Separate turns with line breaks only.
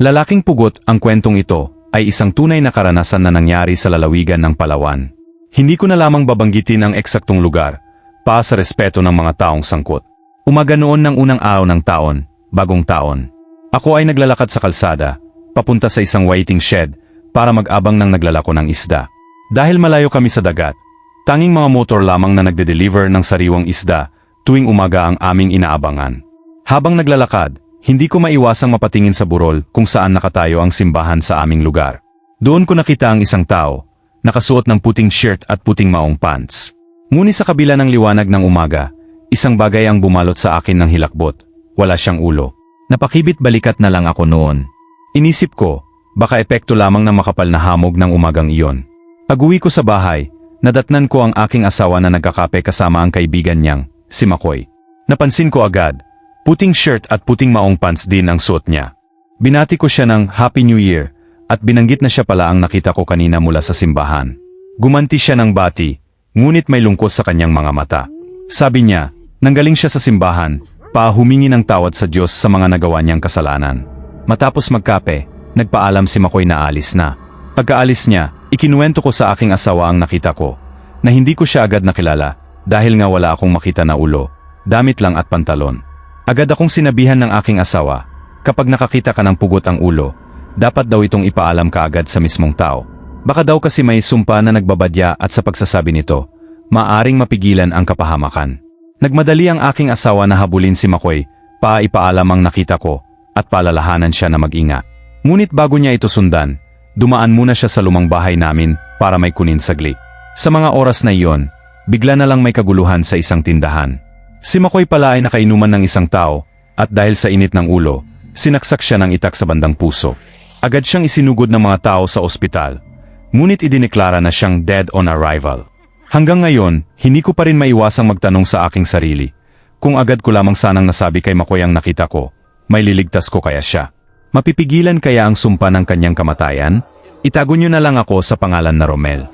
Lalaking Pugot, ang kwentong ito ay isang tunay na karanasan na nangyari sa lalawigan ng Palawan. Hindi ko na lamang babanggitin ang eksaktong lugar, para sa respeto ng mga taong sangkot. Umaga noon ng unang araw ng taon, bagong taon. Ako ay naglalakad sa kalsada, papunta sa isang waiting shed, para mag-abang ng naglalako ng isda. Dahil malayo kami sa dagat, tanging mga motor lamang na nagde-deliver ng sariwang isda tuwing umaga ang aming inaabangan. Habang naglalakad, hindi ko maiwasang mapatingin sa burol kung saan nakatayo ang simbahan sa aming lugar. Doon ko nakita ang isang tao, nakasuot ng puting shirt at puting maong pants. Ngunit sa kabila ng liwanag ng umaga, isang bagay ang bumalot sa akin ng hilakbot. Wala siyang ulo. Napakibit balikat na lang ako noon. Inisip ko, baka epekto lamang ng makapal na hamog ng umagang iyon. Pag-uwi ko sa bahay, nadatnan ko ang aking asawa na nagkakape kasama ang kaibigan niyang, si Makoy. Napansin ko agad, puting shirt at puting maong pants din ang suot niya. Binati ko siya ng Happy New Year at binanggit na siya pala ang nakita ko kanina mula sa simbahan. Gumanti siya ng bati, ngunit may lungkot sa kanyang mga mata. Sabi niya, nanggaling siya sa simbahan, humingi ng tawad sa Diyos sa mga nagawa niyang kasalanan. Matapos magkape, nagpaalam si Makoy na alis na. Pagkaalis niya, ikinuwento ko sa aking asawa ang nakita ko, na hindi ko siya agad nakilala dahil nga wala akong makita na ulo, damit lang at pantalon. Agad akong sinabihan ng aking asawa, kapag nakakita ka ng pugot ang ulo, dapat daw itong ipaalam kaagad sa mismong tao. Baka daw kasi may sumpa na nagbabadya at sa pagsasabi nito, maaring mapigilan ang kapahamakan. Nagmadali ang aking asawa na habulin si Makoy, ipaalam ang nakita ko, at paalalahanan siya na mag-ingat. Ngunit bago niya ito sundan, dumaan muna siya sa lumang bahay namin para may kunin saglit. Sa mga oras na iyon, bigla na lang may kaguluhan sa isang tindahan. Si Makoy pala ay nakainuman ng isang tao, at dahil sa init ng ulo, sinaksak siya ng itak sa bandang puso. Agad siyang isinugod ng mga tao sa ospital, ngunit idineklara na siyang dead on arrival. Hanggang ngayon, hindi ko pa rin maiwasang magtanong sa aking sarili, kung agad ko lamang sanang nasabi kay Makoy ang nakita ko, may liligtas ko kaya siya. Mapipigilan kaya ang sumpa ng kanyang kamatayan? Itago niyo na lang ako sa pangalan na Romel.